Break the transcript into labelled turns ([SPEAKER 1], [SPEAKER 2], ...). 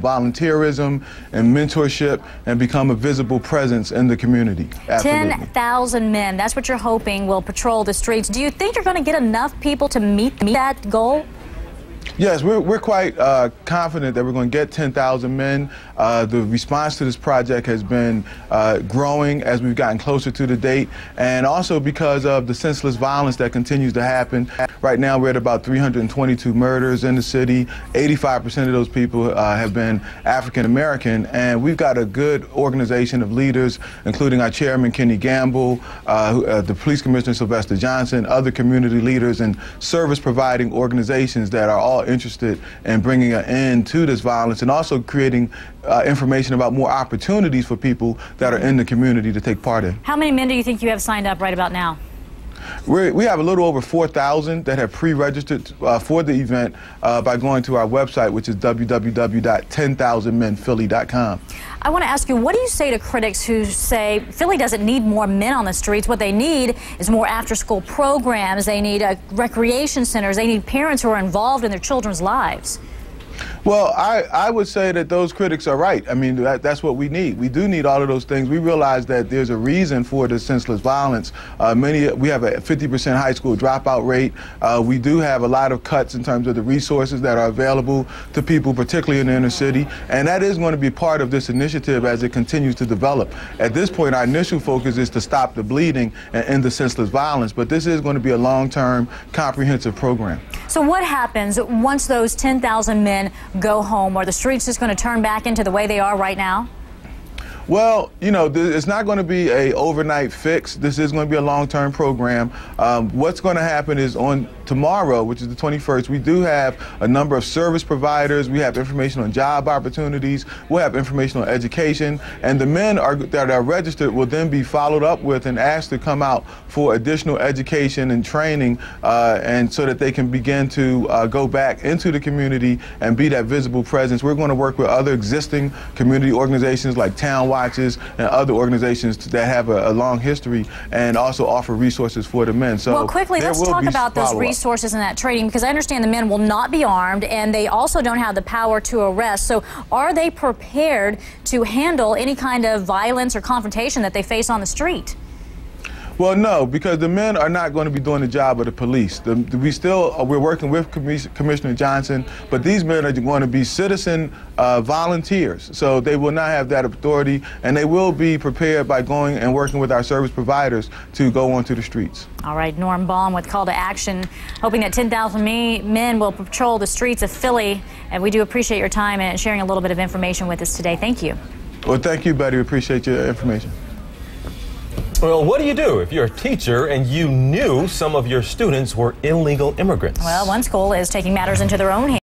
[SPEAKER 1] volunteerism and mentorship and become a visible presence in the community. Absolutely.
[SPEAKER 2] 10,000 men, that's what you're hoping will patrol the streets. Do you think you're going to get enough people to meet that goal?
[SPEAKER 1] Yes, we're quite confident that we're going to get 10,000 men. The response to this project has been growing as we've gotten closer to the date, and also because of the senseless violence that continues to happen. Right now we're at about 322 murders in the city. 85% of those people have been African American, and we've got a good organization of leaders, including our chairman Kenny Gamble, the police commissioner Sylvester Johnson, other community leaders and service providing organizations that are all interested in bringing an end to this violence and also creating information about more opportunities for people that are in the community to take part in.
[SPEAKER 2] How many men do you think you have signed up right about now?
[SPEAKER 1] We have a little over 4,000 that have pre-registered for the event by going to our website, which is www.10,000menphilly.com.
[SPEAKER 2] I want to ask you, what do you say to critics who say Philly doesn't need more men on the streets? What they need is more after-school programs. They need recreation centers. They need parents who are involved in their children's lives.
[SPEAKER 1] Well, I would say that those critics are right. I mean, that's what we need. We do need all of those things. We realize that there's a reason for the senseless violence. We have a 50% high school dropout rate. We do have a lot of cuts in terms of the resources that are available to people, particularly in the inner city. And that is going to be part of this initiative as it continues to develop. At this point, our initial focus is to stop the bleeding and end the senseless violence. But this is going to be a long-term, comprehensive program.
[SPEAKER 2] So what happens once those 10,000 men go home? Are the streets just going to turn back into the way they are right now?
[SPEAKER 1] Well, you know, it's not going to be an overnight fix. This is going to be a long-term program. What's going to happen is on tomorrow, which is the 21st, we do have a number of service providers. We have information on job opportunities. We'll have information on education. And the men that are registered will then be followed up with and asked to come out for additional education and training, and so that they can begin to go back into the community and be that visible presence. We're going to work with other existing community organizations like Town Watches and other organizations that have a long history and also offer resources for the men. So
[SPEAKER 2] well, quickly, let's talk about those resources and that training, because I understand the men will not be armed and they also don't have the power to arrest. So are they prepared to handle any kind of violence or confrontation that they face on the street?
[SPEAKER 1] Well, no, because the men are not going to be doing the job of the police. We're working with Commissioner Johnson, but these men are going to be citizen volunteers. So they will not have that authority, and they will be prepared by going and working with our service providers to go onto the streets.
[SPEAKER 2] All right, Norm Baum with Call to Action, hoping that 10,000 men will patrol the streets of Philly. And we do appreciate your time and sharing a little bit of information with us today. Thank you.
[SPEAKER 1] Well, thank you, Betty. We appreciate your information.
[SPEAKER 3] Well, what do you do if you're a teacher and you knew some of your students were illegal immigrants?
[SPEAKER 2] Well, one school is taking matters into their own hands.